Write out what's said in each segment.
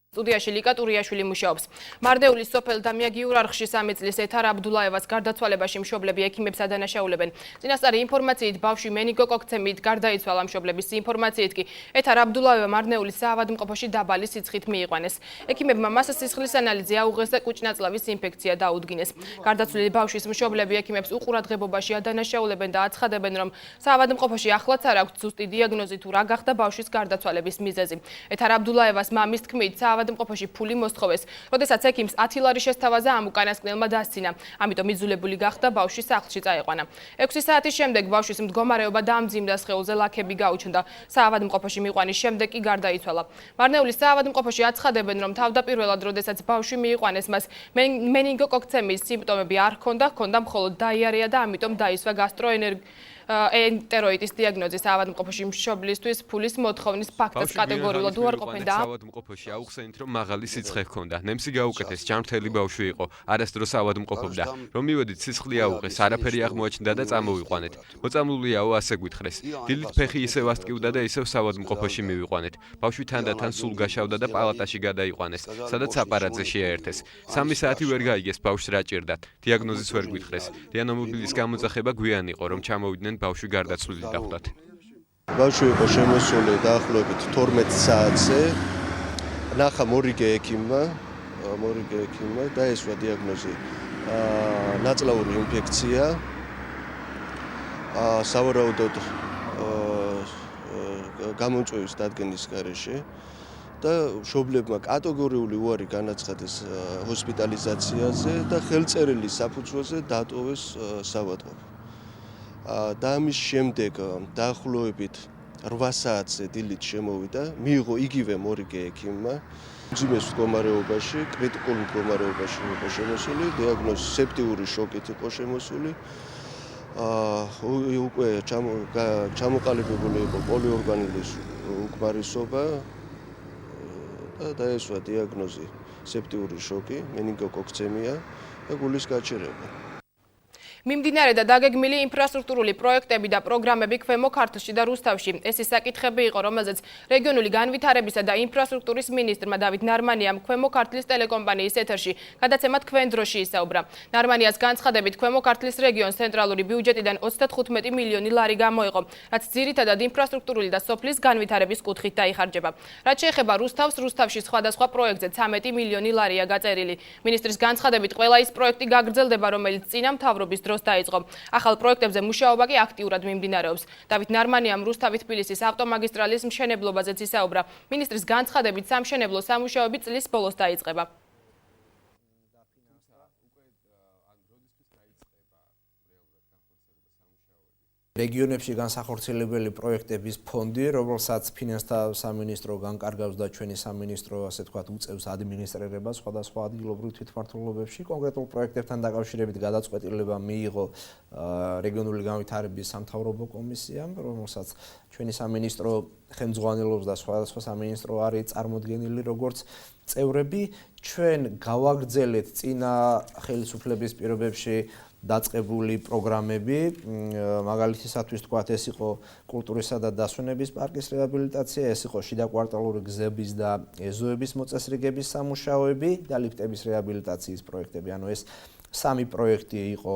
სტუდიაში ლიკა ტურიაშვილი მუშაობს. მარნეულის სოფელ დამიაგიურ არხში 3 წლის ეთარ აბდულაევას გარდაცვალებაში მშობლები ექიმებს ადანაშაულებენ. წინასწარი ინფორმაციით ბავშვი მენინგოკოქცემით გარდაიცვალა. მშობლების ინფორმაციით კი ეთარ აბდულაევა მარნეულის საავადმყოფოში დაბალი სიცხით მიიყვანეს. ექიმებმა მას სისხლის ანალიზი აუღეს და კუჭნაწლავის ინფექცია დაუდგინეს. გარდაცვლილი ბავშვის მშობლები ექიმებს უყურადღებობაში ადანაშაულებენ და აცხადებენ, რომ საავადმყოფოში ახლაც არ აქვს ზუსტი დიაგნოზი თუ რა გახდა ბავშვის გარდაცვალების მიზეზი. ეთარ აბდულაევას მამის თქმით, საავადმყოფოში ფული მოსთხოვეს, როდესაც ექიმს 10 ლარი შესთავაზა ამ უკანასკნელმა დასცინა. ამიტომ იძულებული გახდა ბავშვი სახლში წაეყვანა. 6 საათის შემდეგ ბავშვის მდგომარეობა დამძიმდა, სხეულზე ლაქები გაუჩნდა. საავადმყოფოში მიყვანის შემდეგ კი გარდაიცვალა. მარნეულის საავადმყოფოში აცხადებენ, რომ თავდაპირველად, როდესაც ბავშვი მიიყვანეს, მას მენინგოკოქცემის სიმპტომები არ ჰქონდა მხოლოდ დაიარეა და ამიტომ დაისვა გასტროენტეროიტის დიაგნოზი. საავადმყოფოში მშობლისთვის ფულის მოთხოვნის ფაქტს კატეგორიულად უარყოფენ და საავადმყოფოში აუხსენით, რომ მაღალი სიცხე ჰქონდა. ნემსი გაუკეთეს, ჯანმრთელი ბავშვი იყო, არასდროს ავადმყოფობდა. რომ მივედით, სისხლი აუღეს, არაფერი აღმოაჩნდა და წამოვიყვანეთ. მოწამლულიაო, ასე გვითხრეს. დილით ფეხი ისევ ასტკივდა და ისევ საავადმყოფოში მივიყვანეთ. ბავშვი თანდათან სულ გაშავდა და პალატაში გადაიყვანეს, სადაც აპარატზე შეაერთეს. 3 საათი ვერ გაიგეს ბავშვს რა ჭირდათ. დიაგნოზის ვერ გვითხრეს. რეანიმობილის გამოძახება გვიან იყო, რომ ჩამოვიდნენ ბავშვი გარდაცვლილი დახვდათ. ბავშვი იყო შემოსული დაახლოებით 12 საათზე. ნახა მორიგე ექიმმა დაესვა დიაგნოზი ნაწლავური ინფექცია. სავარაუდოდ გამომწვევის დადგენის გარეშე და მშობლებმა კატეგორიული უარი განაცხადეს ჰოსპიტალიზაციაზე და ხელწერილი საფუძველზე დატოვეს საავადმყოფო. და ამის შემდეგ დაახლოებით 8 საათზე დილით შემოვიდა, მიიღო იგივე მორიგე ექიმმა, მძიმე მდგომარეობაში, კრიტიკულ მდგომარეობაში იყო შემოსული, დიაგნოზი სეპტიური შოკით იყო შემოსული. უკვე ჩამოყალიბებული იყო პოლიორგანული უკმარისობა და დაესვა დიაგნოზი სეპტიური შოკი, მენინგოკოქცემია და გულის გაჩერება. მიმდინარე და დაგეგმილი ინფრასტრუქტურული პროექტები და პროგრამები ქვემო ქართლში და რუსთავში. ეს ის საკითხები იყო, რომელზეც რეგიონული განვითარებისა და ინფრასტრუქტურის მინისტრმა დავით ნარმანიამ ქვემო ქართლის ტელეკომპანიის ეთერში გადაცემა თქვენ დროში ისაუბრა. ნარმანიას განცხადებით, ქვემო ქართლის რეგიონს ცენტრალური ბიუჯეტიდან 35 მილიონი ლარი გამოიყო, რაც ძირითადად ინფრასტრუქტურული და სოფლის განვითარების კუთხით დაიხარჯება. რაც შეეხება რუსთავში სხვადასხვა პროექტზე 13 მილიონი ლარია გაწერილი. მინისტრის განცხადებით, ყველა ის პროექტი გაგრძელდება, რომელიც წინა მთავრობის დროს დაიწყო. ახალ პროექტებზე მუშაობა კი აქტიურად მიმდინარეობს. დავით ნარმანიამ რუსთავი-თბილისის ავტომაგისტრალის მშენებლობაზეც ისაუბრა. მინისტრის განცხადებით, სამშენებლო სამუშაოები წლის ბოლოს დაიწყება. რეგიონებში განსახორციელებელი პროექტების ფონდი, რომელსაც ფინანსთა სამინისტრო განკარგავს და ჩვენი სამინისტრო, ასე ვთქვათ, უწევს ადმინისტრირებას სხვადასხვა ადგილობრივ თვითმმართველობებში, კონკრეტულ პროექტებთან დაკავშირებით გადაწყვეტილება მიიღო რეგიონული განვითარების სამთავრობო კომისიამ, რომელსაც ჩვენი სამინისტრო ხელმძღვანელობს და სხვადასხვა სამინისტრო არის წარმოდგენილი როგორც წევრები. ჩვენ გავაგრძელეთ წინა ხელისუფლების პირობებში დაწყებული პროგრამები, მაგალითისათვის თქვათ, ეს იყო კულტურისა და დასვენების პარკის რეაბილიტაცია, ეს იყო შიდა კვარტალური გზების და ეზოების მოწესრიგების სამუშაოები და ლიფტების რეაბილიტაციის პროექტები. ანუ ეს 3 პროექტი იყო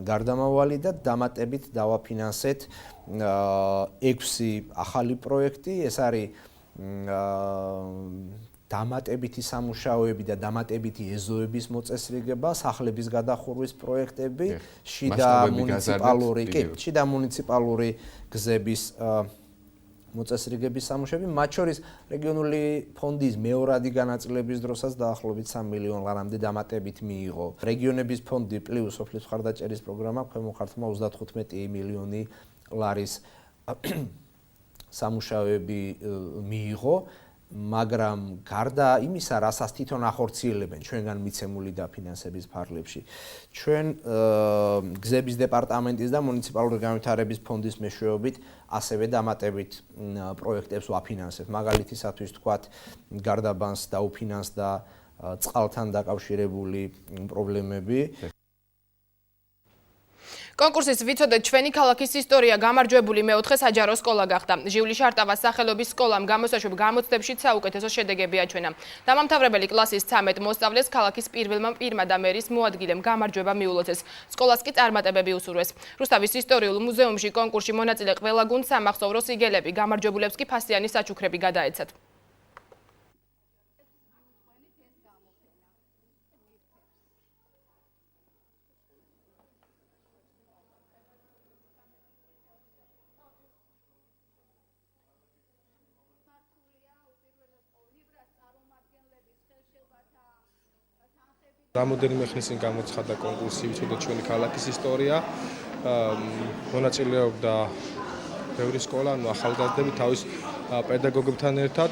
გარდამავალი და დამატებით დავაფინანსეთ 6 ახალი პროექტი. ეს არის დამატებითი სამუშაოები და დამატებითი ეზოების მოწესრიგება, სახლების გადახურვის პროექტები, შიდა მუნიციპალური გზების მოწესრიგების სამუშაოები, მათ შორის რეგიონული ფონდის მეორადი განაწილების დროსაც დაახლოებით 3 მილიონ ლარამდე დამატებით მიიღო. რეგიონების ფონდი პლუს სოფლის მხარდაჭერის პროგრამა ქვემო ქართლმა 35 მილიონი ლარის სამუშაოები მიიღო. მაგრამ გარდა იმისა, რასაც თვითონ ახორციელებენ ჩვენგან მიცემული დაფინანსების ფარგლებში, ჩვენ გზების დეპარტამენტის და მუნიციპალური განვითარების ფონდის მეშვეობით ასევე დამატებით პროექტებს ვაფინანსებთ. მაგალითისათვის თქვათ, გარდაბანს დაუფინანსდა წყალთან დაკავშირებული პრობლემები. კონკურსის ვიცოდეთ ჩვენი ქალაქის ისტორია გამარჯვებული მეოთხე საჯარო სკოლა გახდა. ჟივლი შარტავას სახელობის სკოლამ გამოსაშვებ გამოცდებშიც საუკეთესო შედეგები აჩვენა. დამამთავრებელი კლასის 13 მოსწავლეს ქალაქის პირმა და მერის მოადგილემ გამარჯვება მიულოცეს. სკოლას კი წარმატებები უსურვეს. რუსთავის ისტორიულ მუზეუმში კონკურსში მონაწილე ყველა გუნდს სამახსოვრო სიგელები, გამარჯვებულებს კი ფასიანი საჩუქრები გადაეცათ. Რამდენიმე ხნის წინ გამოცხადდა კონკურსი ვიცოდეთ ჩვენი ქალაქის ისტორია. მონაწილეობდა ბევრი სკოლა, ახალგაზრდები თავის პედაგოგებთან ერთად.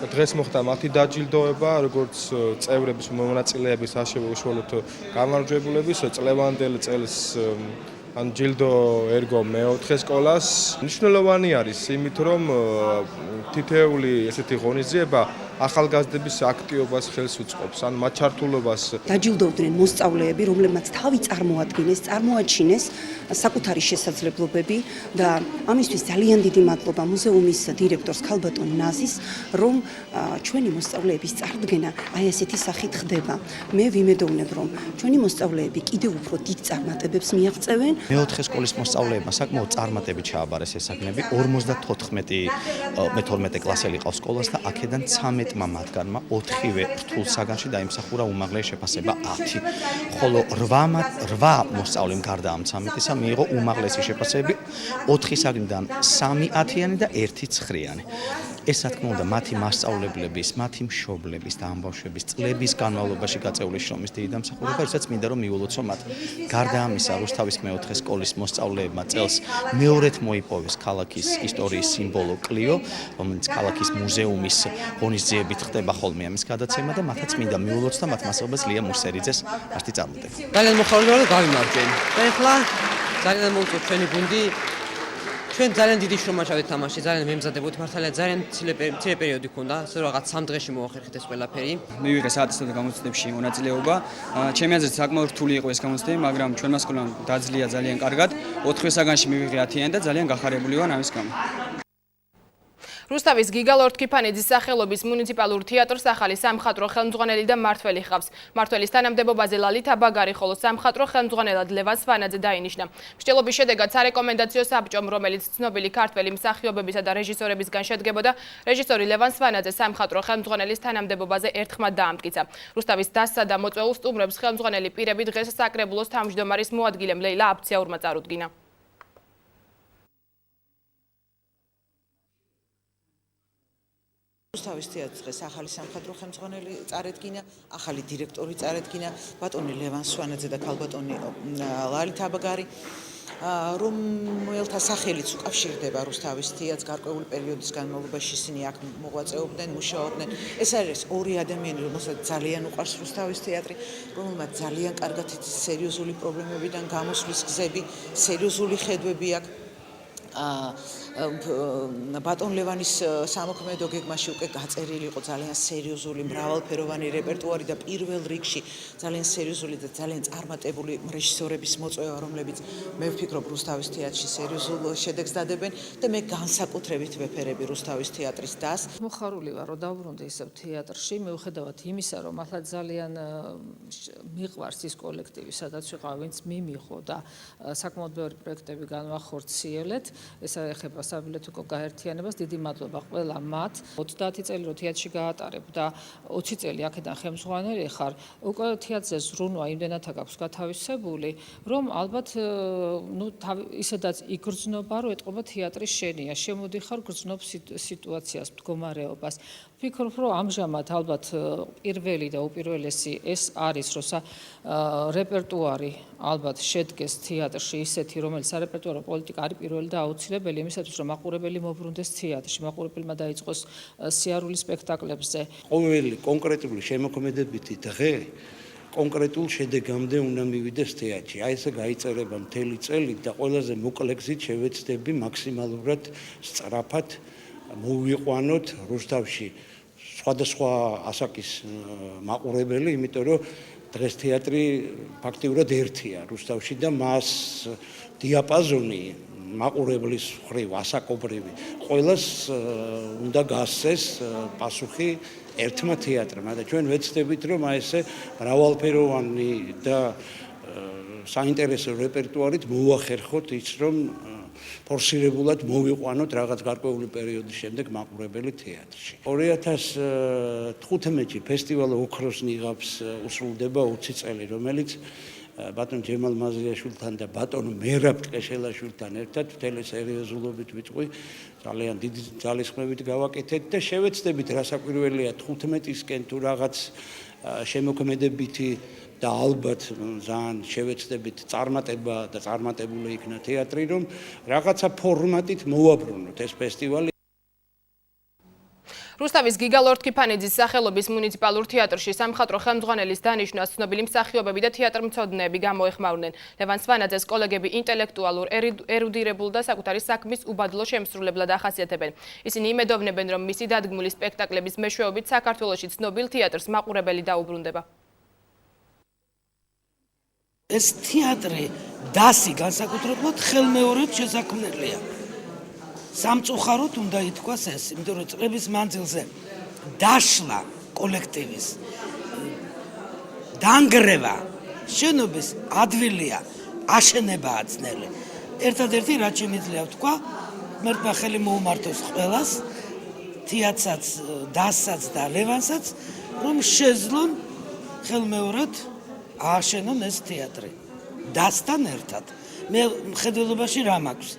დღეს მოხდა მათი დაჯილდოება, როგორც წევრების მონაწილეების უშუალოდ გამარჯვებულების წლევანდელ წელს ან ჯილდო ერგო მეოთხე სკოლას. მნიშვნელოვანი არის იმით, რომ თითეული ესეთი ღონისძიება ახალგაზრდების აქტიობას ხელს უწყობს, ან მათ ჩართულობას. დაჯილდოვდნენ მოსწავლეები, რომლებმაც თავი წარმოაჩინეს საკუთარი შესაძლებლობები და ამისთვის ძალიან დიდი მადლობა მუზეუმის დირექტორს ქალბატონ ნაზის, რომ ჩვენი მოსწავლეების წარდგენა აი ესეთი სახით ხდება. მე ვიმედოვნებ, რომ ჩვენი მოსწავლეები კიდევ უფრო დიდ წარმატებებს მიაღწევენ. მეოთხე სკოლის მოსწავლეებმა საკმაოდ წარმატებით ჩააბარეს ეს საქმეები. 54 კლასელი ყავს სკოლას და აქედან 13 მათგანმა 4-ვე რთულ საგანში დაიმსახურა უმაღლესი შეფასება 10. ხოლო 8 მოსწავლემ გარდა ამ 13-ისა მიიღო უმაღლესი შეფასებები 4 საგნიდან 3 10-იანი და 1 9-იანი. ეს რა თქმა უნდა მათი მასწავლებლების, მათი მშობლების და ამბავშვების წლების განმავლობაში გაწეული შრომის დიდი დამსახურება, რასაც მინდა რომ მიულოცო მათ. გარდა ამისა, რუსთავის მეოთხე სკოლის მოსწავლეებმა წელს მეორედ მოიპოვეს ქალაქის ისტორიის სიმბოლო კლიო, რომელიც ქალაქის მუზეუმის ღონისძიებით ხდება ხოლმე ამის გადაცემა და მათაც მინდა მიულოცო და მათ მასწავლებლებს ლია მურსერიძეს აშტი წარმატება. ძალიან მოხარული ვარ და გავიმარჯვენ. და ახლა ძალიან მოვუწევთ ჩვენი გუნდი. ჩვენ ძალიან დიდი შრომა ჩავდით თამაში, ძალიან მემზადებოდით, მართალია ძალიან მცირე პერიოდი ქონდა, ასე რომ რაღაც 3 დღეში მოახერხეთ ეს ყველაფერი. მივიღე საათისთავად გამოცდებში მონაწილეობა. ჩემი აზრით საკმაოდ რთული იყო ეს გამოცდები, მაგრამ ჩვენმა სკოლამ დაძლია ძალიან კარგად. 4 საგანში მივიღე 10-იანი და ძალიან გახარებული ვარ ამის გამო. რუსთავის გიგა ლორთქიფანიძის სახელობის მუნიციპალურ თეატრს ახალი სამხატვრო ხელმძღვანელი და მმართველი ხავს. მმართველის თანამდებობაზე ლალითა ბაგარი, ხოლო სამხატვრო ხელმძღვანელად ლევან სვანაძე დაინიშნა. მსჯელობის შედეგად სარეკომენდაციო საბჭომ, რომელიც ცნობილი ქართველი მსახიობებისა და რეჟისორებისგან შედგებოდა, რეჟისორი ლევან სვანაძე სამხატვრო ხელმძღვანელის თანამდებობაზე ერთხმად დაამტკიცა. რუსთავის დასსა და მოწვეულ სტუმრებს ხელმძღვანელი პირები დღეს საკრებულოს თავმჯდომარის მოადგილემ ლეილა აფციაურმა წარუდგინა. რუსთავის თეატრს დღეს ახალი სამხატვრო ხელმძღვანელი წარედგინა, ახალი დირექტორი წარედგინა, ბატონი ლევან სვანაძე და ქალბატონი ლალითა ბაგარი, რომელთა სახელიც უკავშირდება რუსთავის თეატრს გარკვეული პერიოდის განმავლობაში ისინი აქ მოღვაწეობდნენ, მუშაობდნენ. ეს არის ორი ადამიანი, რომელსაც ძალიან უყვარს რუსთავის თეატრი, რომელმაც ძალიან კარგად იცის სერიოზული პრობლემებიდან გამოსვლის გზები, სერიოზული ხედვები აქვს. ბატონ ლევანის სამოქმედო გეგმაში უკვე გაწერილი იყო ძალიან სერიოზული მრავალფეროვანი რეპერტუარი და პირველ რიგში ძალიან სერიოზული და ძალიან წარმატებული რეჟისორების მოწვევა, რომლებიც მე ვფიქრობ რუსთავის თეატრში სერიოზულ შედეგს დადებენ და მე განსაკუთრებით ვეფერები რუსთავის თეატრის დასს. მოხარული ვარ, რომ დავბრუნდი ისევ თეატრში, მიუხედავად იმისა, რომ ახლა ძალიან მიყვარს ის კოლექტივი, სადაც ვიყავ, ვინც მიმიღო და საკმაოდ ბევრი პროექტები განვახორციელეთ. ეს ეხება საბილეთო გაერთიანებას, დიდი მადლობა ყველა მათ. 30 წელი რო თეატრში გაატარებ და 20 წელი აქედან ხელმძღვანელი ხარ, უკვე თეატრზე ზრუნვა იმდენად აქვს გათავისებული, რომ ალბათ ისედაც იგრძნობა, რომ ეტყობა თეატრის შენია, შემოდიხარ გრძნობ სიტუაციას, მდგომარეობას. ვფიქრობ, რომ ამჟამად ალბათ პირველი და უპირველესი ეს არის, რომ რეპერტუარი ალბათ შედგეს თეატრში ისეთი, რომელიც სარეპერტუარო პოლიტიკა არის პირველი და აუცილებელი იმისათვის, რომ მაყურებელი მობრუნდეს თეატრში, მაყურებელმა დაიწყოს სიარული სპექტაკლებზე. ყოველი კონკრეტული შემოქმედებითი დღე კონკრეტულ შედეგამდე უნდა მივიდეს თეატრში. აი ესე გაიწერება მთელი წელი და ყველაზე მოკლე გზით შევეცდები მაქსიმალურად სწრაფად მოვიყვანოთ რუსთავში სხვადასხვა ასაკის მაყურებელი, იმიტომ რომ დღეს თეატრი ფაქტიურად ერთია რუსთავში და მას დიაპაზონი მაყურებლის მხრივ ასაკობრივი ყველას უნდა გასცეს პასუხი ერთმა თეატრმა და ჩვენ ვეცდებით რომ აი ესე მრავალფეროვანი და საინტერესო რეპერტუარით მოუახერხოთ ის რომ ფორსირებულად მოვიყვანოთ რაღაც გარკვეული პერიოდის შემდეგ მაყურებელი თეატრში. 2015-ში ფესტივალ ოქროს ნიღაბს უსრულდება 20 წელი, რომელიც ბატონ ჯემალ მაზრიაშვილთან და ბატონ მერაბ ტყეშელაშვილთან ერთად მთელი სერიოზულობით ვიწყwi ძალიან დიდი ძალისხმევით გავაკეთეთ და შევეცდებით რასაკვირველია 15-ისკენ თუ რაღაც შემოქმედებითი და ალბათ ძალიან შევეცდებით წარმატება და წარმატებული იქნა თეატრი რომ რაღაცა ფორმატით მოვაბრუნოთ ეს ფესტივალი. რუსთავის გიგა ლორთქიფანიძის სახელობის მუნიციპალურ თეატრში სამხატვრო ხელმძღვანელის დანიშვნას ცნობილი მსახიობები და თეატრმცოდნეები გამოეხმაურნენ. ლევან სვანაძეს კოლეგები ინტელექტუალურ, ერუდირებულ და საკუთარი საქმის უბადლო შემსრულებლად ახასიათებენ. ისინი იმედოვნებენ, რომ მისი დადგმული სპექტაკლების მეშვეობით საქართველოში ცნობილ თეატრს მაყურებელი დაუბრუნდება. ეს თეატრი დასი განსაკუთრებულად ხელმეორედ შესაქმნელია. სამწუხაროდ უნდა ითქვას ეს, იმიტომ რომ წლების მანძილზე დაშლა კოლექტივის დანგრევა შენობის ადვილია აშენებაა ძნელი. ერთადერთი რაც შემიძლია ვთქვა, მერტმა ხელი მოუმართოს ყველას, თეატრსაც, დასსაც და ლევანსაც, რომ შეძლონ ხელმეორედ ააშენონ ეს თეატრი დასთან ერთად. მე მხედველობაში რა მაქვს?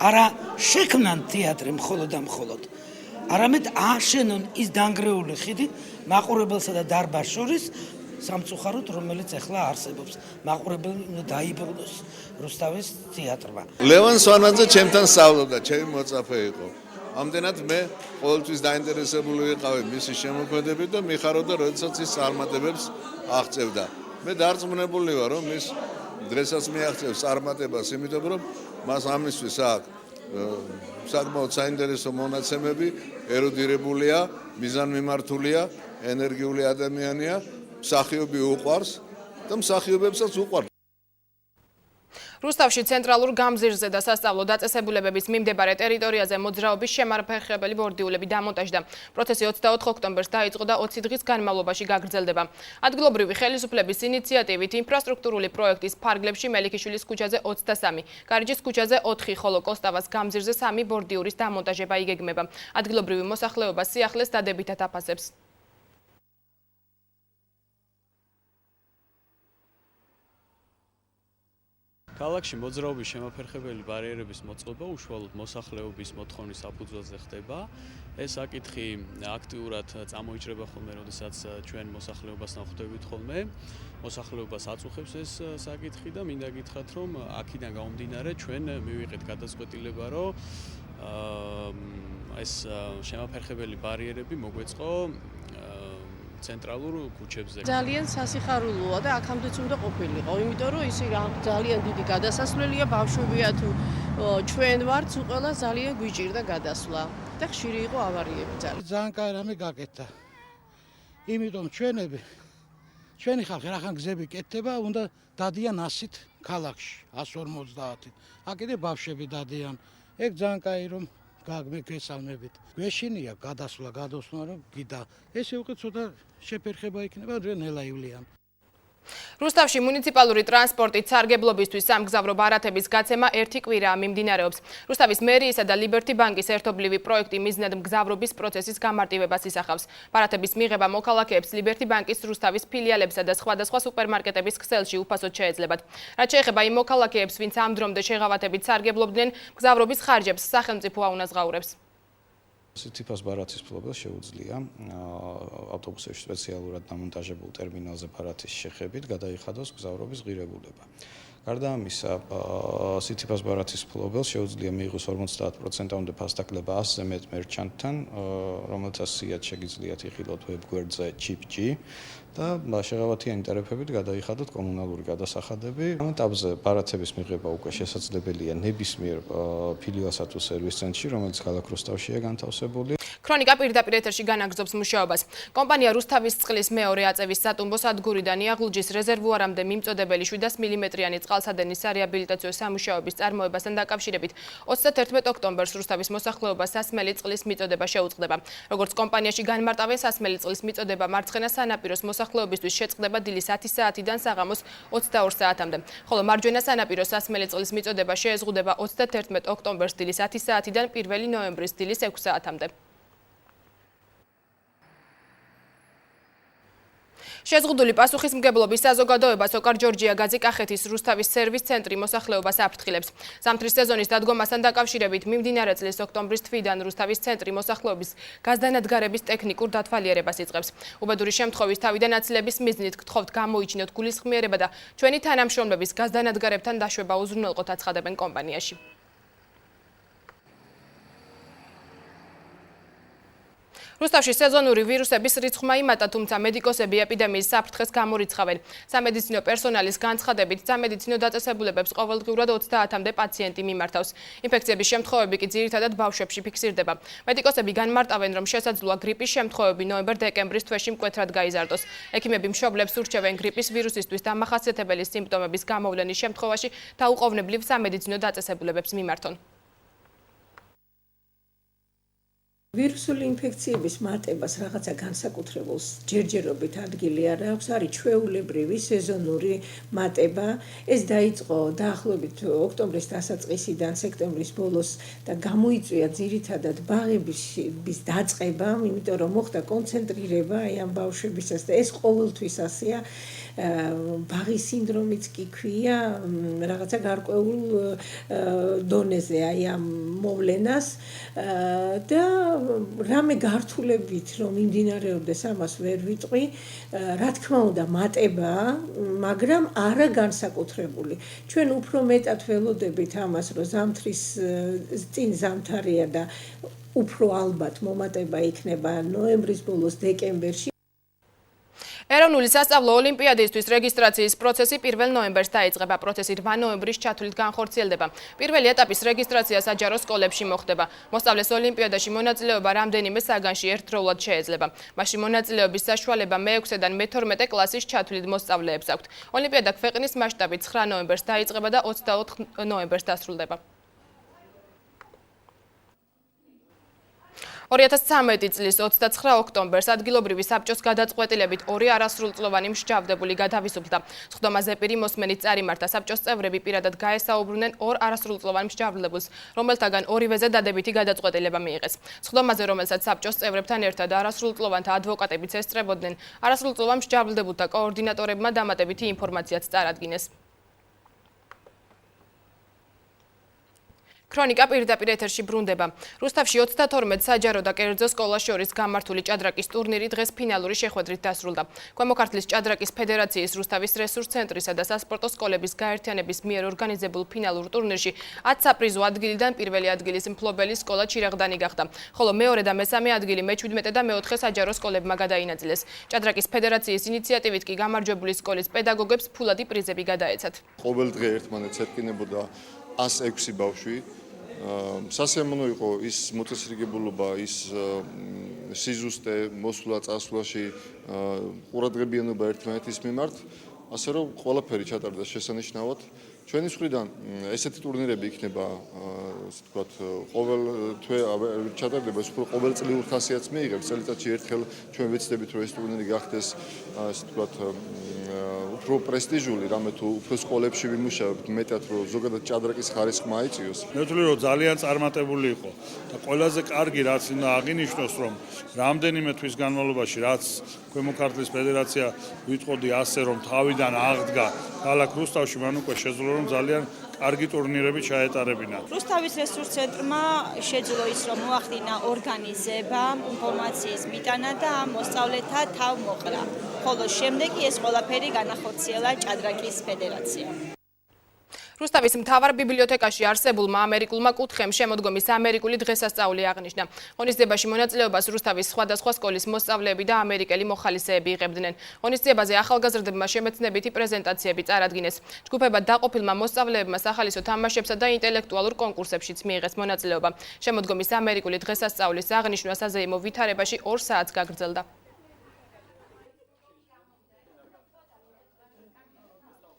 არა შექმნან თეატრი მხოლოდ და მხოლოდ, არამედ ააშენონ ის დანგრეული ხიდი მაყურებელსა და დარბაზს შორის, სამწუხაროდ რომელიც ახლა არსებობს. მაყურებელი უნდა დაიბრუნოს რუსთავის თეატრმა. ლევან სვანაძე ჩემთან სწავლობდა, ჩემი მოწაფე იყო. ამდენად მე ყოველთვის დაინტერესებული ვიყავი მისი შემოქმედებით და მიხარობდა, როდესაც ის წარმატებებს აღწევდა. მე დარწმუნებული ვარ, რომ ის დღესაც მიაღწევს წარმატებას, იმიტომ რომ მას ამისთვის აქვს საკმაოდ საინტერესო მონაცემები, ერუდირებულია, მიზანმიმართულია, ენერგიული ადამიანია, მსახიობი უყვარს და მსახიობებსაც უყვარს. რუსთავში ცენტრალურ გამზირზე და სასწავლო დაწესებულებების მიმდებარე ტერიტორიაზე მოძრაობის შემარფერხებელი ბორდიულები დამონტაჟდა. პროცესი 24 ოქტომბერს დაიწყო და 20 დღის განმავლობაში გაგრძელდება. ადგილობრივი ხელისუფლების ინიციატივით ინფრასტრუქტურული პროექტის ფარგლებში მელიქიშვილის ქუჩაზე 23, კარიჯის ქუჩაზე 4, ხოლო კოსტავას გამზირზე 3 ბორდიურის დამონტაჟება იგეგმება. ადგილობრივი მოსახლეობა სიახლეს დადებითად აფასებს. ქალაქში მოძრაობის შემაფერხებელი ბარიერების მოწყობა უშუალოდ მოსახლეობის მოთხოვნის საფუძველზე ხდება. ეს საკითხი აქტიურად წამოიჭრება ხოლმე, როდესაც ჩვენ მოსახლეობასთან ხვდებით ხოლმე. მოსახლეობას აწუხებს ეს საკითხი და მინდა გითხრათ, რომ აქედან გამომდინარე ჩვენ მივიღეთ გადაწყვეტილება, რომ ეს შემაფერხებელი ბარიერები მოგვეწყო ცენტრალურ ქუჩებზე. ძალიან სასიხარულოა და აქამდეც უნდა ყოფილიყო, იმიტომ რომ ისი ძალიან დიდი გადასასვლელია ბავშვებია თუ ჩვენ ვართ, უყველა ძალიან გვიჭირდა გადასვლა და ხშირი იყო ავარიები ძალიან. ძალიან კაი რამე გაკეთდა. იმიტომ ჩვენი ხალხი რახან გზები კეთდება, უნდა დადიან 100-ით ქალაქში, 150-ით. აქედე ბავშვები დადიან. ეგ ძალიან კაი რომ გაგმეგესალმებით. გვეშინია გადასვლა, რომ გიდა. ესე უკვე ცოტა შეფერხება იქნება ნელა-ივლიან. რუსთავში მუნიციპალური ტრანსპორტით სარგებლობისთვის სამგზავრო ბარათების გაცემა 1 კვირაა მიმდინარეობს. რუსთავის მერიისა და ლიბერტი ბანკის ერთობლივი პროექტი მიზნად მგზავრობის პროცესის გამარტივებას ისახავს. ბარათების მიღება მოქალაქეებს ლიბერტი ბანკის რუსთავის ფილიალებსა და სხვადასხვა სუპერმარკეტების ქსელში უფასოდ შეეძლებათ. რაც შეეხება იმ მოქალაქეებს, ვინც ამ დრომდე შეღავათებით სარგებლობდნენ, მგზავრობის ხარჯებს სახელმწიფო აუნაზღაურებს. სიტიფას ბარათის ფლობელს შეუძლია ავტობუსებში სპეციალურად დამონტაჟებულ ტერმინალზე ბარათის შეხებით გადაიხადოს მგზავრობის ღირებულება. გარდა ამისა, სიტიფას ბარათის ფლობელს შეუძლია მიიღოს 50%-ამდე ფასდაკლება 100-ზე მეტ მერჩანტთან, რომელთაც სიად შეგიძლიათ იხილოთ ვებგვერდზე ChipG და შეღავათიანი ტარიფებით გადაიხადოთ კომუნალური გადასახადები. ამ ეტაპზე ბარათების მიღება უკვე შესაძლებელია ნებისმიერ ფილიალსა თუ სერვის ცენტრში, რომელიც ქალაქ რუსთავშია განთავსებული. ქრონიკა პირდაპირ ეთერში განაგრძობს მუშაობას. კომპანია რუსთავის წყლის მეორე აწევის სატუმბო სადგურიდან იაღლუჯის რეზერვუარამდე მიმწოდებელი 700 მმ-იანი წყალსადენის სარეაბილიტაციო სამუშაოების წარმოებასთან დაკავშირებით 31 ოქტომბერს რუსთავის მოსახლეობას სასმელი წყლის მიწოდება შეუწყდება. როგორც კომპანიაში განმარტავენ, სასმელი წყლის მიწოდება მარცხენა სანაპიროს მოსახლეობისთვის შეწყდება დილის 10 საათიდან საღამოს 22 საათამდე, ხოლო მარჯვენა სანაპიროს სასმელი წყლის მიწოდება შეეზღუდება 31 ოქტომბერს დილის 10 საათიდან 1 ნოემბრის დილის 6 საათამდე. შეზღუდული პასუხისმგებლობის საზოგადოება სოკარ ჯორჯია გაძიკახეთის რუსთავის სერვის ცენტრი მოსახლეობას აფრთხილებს. ზამთრის სეზონის დადგომასთან დაკავშირებით მიმდინარე წლის ოქტომბრის თვიდან რუსთავის ცენტრი მოსახლეობის გაზდანადგარების ტექნიკურ დათვალიერებას იწყებს. უბედური შემთხვევის თავიდან აცილების მიზნით გთხოვთ გამოიჩინოთ გულისხმიერება და ჩვენი თანამშრომლების გაზდანადგარებთან დაშვება უზრუნველყოთ აცხადებენ კომპანიაში. რუსთავში სეზონური ვირუსების რიცხვმა იმატა, თუმცა მედიკოსები ეპიდემიის საფრთხეს გამორიცხავენ. სამედიცინო პერსონალის განცხადებით, სამედიცინო დაწესებულებებს ყოველდღიურად 30-მდე პაციენტი მიმართავს. ინფექციების შემთხვევები კი ძირითადად ბავშვებში ფიქსირდება. მედიკოსები განმარტავენ, რომ შესაძლოა გრიპის შემთხვევები ნოემბერ-დეკემბრის თვეში მკვეთრად გაიზარდოს. ექიმები მშობლებს ურჩევენ გრიპის ვირუსისთვის დამახასიათებელი სიმპტომების გამოვლენის შემთხვევაში დაუყოვნებლივ სამედიცინო დაწესებულებებს მიმართონ. ვირუსული ინფექციების მატებას რაღაცა განსაკუთრებულს ჯერჯერობით ადგილი არ აქვს, არის ჩვეულებრივი სეზონური მატება. ეს დაიწყო დაახლოებით ოქტომბრის დასაწყისიდან სექტემბრის ბოლოს და გამოიწვია ძირითადად ბაღების დაწყებამ, იმიტომ რომ მოხდა კონცენტრირება აი ამ ბავშვებისას და ეს ყოველთვის ასეა. ბაღის სინდრომიც კი ქვია რაღაცა გარკვეულ დონეზე აი ამ მოვლენას და რამე გართულებით რომ მიმდინარეობდეს ამას ვერ ვიტყვი, რა თქმა უნდა მატება, მაგრამ არა განსაკუთრებული. ჩვენ უფრო მეტად ველოდებით ამას, რომ ზამთრის წინ ზამთარია და უფრო ალბათ მომატება იქნება ნოემბრის ბოლოს დეკემბერში. ეროვნული სასწავლო ოლიმპიადისთვის რეგისტრაციის პროცესი 1 ნოემბერს დაიწყება. პროცესი 8 ნოემბრის ჩათვლით განხორციელდება. პირველი ეტაპის რეგისტრაცია საჯარო სკოლებში მოხდება. მოსწავლეს ოლიმპიადაში მონაწილეობა რამდენიმე საგანში ერთდროულად შეეძლება. მასში მონაწილეობის საშუალება მე-6-დან მე-12 კლასის ჩათვლით მოსწავლეებს აქვთ. ოლიმპიადა ქვეყნის მასშტაბით 9 ნოემბერს დაიწყება და 24 ნოემბერს დასრულდება. 2013 წლის 29 ოქტომბერს ადგილობრივი საბჭოს გადაწყვეტილებით 2 არასრულწლოვანი მსჯავრდებული გადავისუფლდა. სხდომაზე პირი მოსმენით წარიმართა. საბჭოს წევრები პირადად გაესაუბრნენ 2 არასრულწლოვან მსჯავრდებულს, რომელთაგან ორივეზე დადებითი გადაწყვეტილება მიიღეს. სხდომაზე, რომელსაც საბჭოს წევრებთან ერთად არასრულწლოვანთა ადვოკატებიც ესწრებოდნენ, არასრულწლოვან მსჯავრდებულთა კოორდინატორებმა დამატებითი ინფორმაციაც წარადგინეს. ქრონიკა პირდაპირ ეთერში ბრუნდება. რუსთავში 32 საჯარო და კერძო სკოლას შორის გამართული ჭადრაკის ტურნირი დღეს ფინალური შეხვედრით დასრულდა. ქვემო ქართლის ჭადრაკის ფედერაციის რუსთავის რესურს ცენტრისა და სასპორტო სკოლების გაერთიანების მიერ ორგანიზებულ ფინალურ ტურნირში 10 საპრიზო ადგილიდან პირველი ადგილის მფლობელი სკოლა ჩირაღდანი გახდა, ხოლო მეორე და მესამე ადგილი მე-17 და მე-4 საჯარო სკოლებმა გადაინაწილეს. ჭადრაკის ფედერაციის ინიციატივით კი გამარჯვებული სკოლის პედაგოგებს ფულადი პრიზები გადაეცათ. ყოველ დღე ერთმანეთს ეთკინებოდა 106 ბავშვი. სასიამოვნო იყო ის მოწესრიგებულობა, ის სიზუსტე, მოსვლა წასვლაში, ყურადღებიანობა ერთმანეთის მიმართ, ასე რომ ყველაფერი ჩატარდა შესანიშნავად. ჩვენი მხრიდან ესეთი ტურნირები იქნება, ასე ვთქვათ, ყოველ თვე ჩატარდება, ეს უფრო ყოველწლიურ ხასიათს მიიღებს. წელიწადში ერთხელ ჩვენ ვეცდებით, რომ ეს ტურნირი გახდეს, ასე ვთქვათ, უფრო პრესტიჟული, რამე თუ უფრო სკოლებში ვიმუშავებთ, მეტად რომ ზოგადად ჭადრაკის ხარისხი მაიწიოს. მე ვთვლი, რომ ძალიან წარმატებული იყო და ყველაზე კარგი რაც უნდა აღინიშნოს, რომ რამდენიმე თვის განმავლობაში რაც ქვემო ქართლის ფედერაცია ვიტყოდი ასე, რომ თავიდან აღდგა ქალაქ რუსთავში, მან უკვე შეძლო რომ ძალიან კარგი ტურნირები ჩაეტარებინა. რუსთავის რესურს ცენტრმა შეძლო ის, რომ მოახდინა ორგანიზება, ინფორმაციის მიტანა და მოსწავლეთა თავ მოყრა. ხოლო შემდეგ ეს ყველაფერი განახორციელა ჭადრაკის ფედერაციამ. რუსთავის მთავარ ბიბლიოთეკაში არსებულმა ამერიკულმა კუთხემ შემოდგომის ამერიკული დღესასწაული აღნიშნა. ღონისძიებაში მონაწილეობას რუსთავის სხვადასხვა სკოლის მოსწავლეები და ამერიკელი მოხალისეები იღებდნენ. ღონისძიებაზე ახალგაზრდებმა შემეცნებითი პრეზენტაციები წარადგინეს. ჯგუფებად დაყოფილმა მოსწავლეებმა სახალისო თამაშებსა და ინტელექტუალურ კონკურსებშიც მიიღეს მონაწილეობა. შემოდგომის ამერიკული დღესასწაულის აღნიშვნა საზეიმო ვითარებაში 2 საათს გაგრძელდა.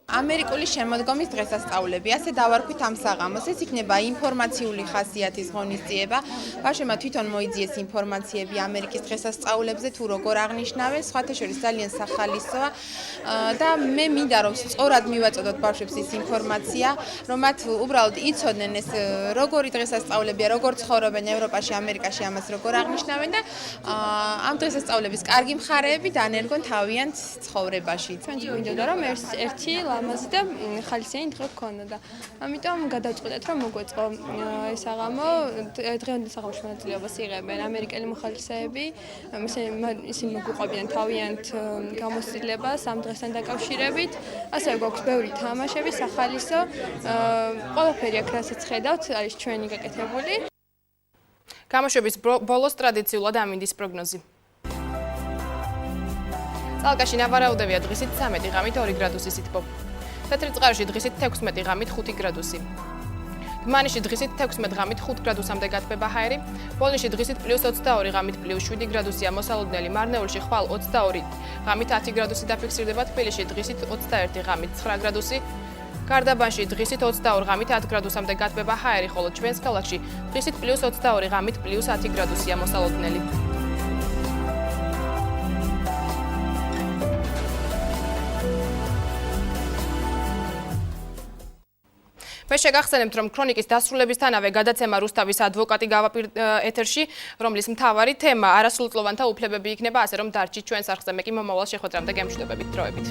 ამერიკული შემოდგომის დღესასწაულები, ასე დავარქვით ამ საღამოს, ეს იქნება ინფორმაციული ხასიათის ღონისძიება. ბავშვებმა თვითონ მოიძიეს ინფორმაციები ამერიკის დღესასწაულებზე, თუ როგორ აღნიშნავენ, სხვათა შორის ძალიან სახალისოა და მე მინდა რომ სწორად მივაწოდოთ ბავშვებს ის ინფორმაცია, რომ მათ უბრალოდ იცოდნენ ეს როგორი დღესასწაულებია, როგორ ცხოვრობენ ევროპაში, ამერიკაში ამას როგორ აღნიშნავენ და ამ დღესასწაულების კარგი მხარეები დანერგონ თავიანთ ცხოვრებაში. ჩვენ გვინდოდა რომ ერთი ლამაზი და ხალისიანი დღე გქონოდა. ამიტომ გადავწყვეტეთ რომ მოგვეწყო ეს საღამო, დღევანდელ საღამოში მონაწილეობას იღებენ ამერიკელი მოხალისეები, ისინი მოგვიყვებიან თავიანთ გამოცდილებას ამ დღესთან დაკავშირებით. ასევე გვაქვს ბევრი თამაშები, სახალისო, ყველაფერი აქ რასაც ხედავთ, არის ჩვენი გაკეთებული. გამოშვების ბოლოს ტრადიციულად ამინდის პროგნოზი. წალკაში ნავარაუდევია დღისით 13 ღამით 2 გრადუსი სითბო. თეთრიწყაროში დღისით 16 ღამით 5 გრადუსი. დმანისში დღისით 16 ღამით 5 გრადუსამდე გათბება ჰაერი. ბოლნისში დღისით +22 ღამით +7 გრადუსია მოსალოდნელი. მარნეულში ხვალ 22 ღამით 10 გრადუსი დაფიქსირდება. თბილისში დღისით 21 ღამით 9 გრადუსი. გარდაბანში დღისით 22 ღამით 10 გრადუსამდე გათბება ჰაერი, ხოლო ჩვენს ქალაქში დღისით +22 ღამით +10 გრადუსია მოსალოდნელი. მე შეგახსენებთ, რომ ქრონიკის დასრულებისთანავე გადაცემა რუსთავის ადვოკატი ეთერში, რომლის მთავარი თემა არასრულწლოვანთა უფლებები იქნება, ასე რომ დარჩით ჩვენს არხზე. მე კი მომავალ შეხვედრამდე გემშვიდობებით, დროებით.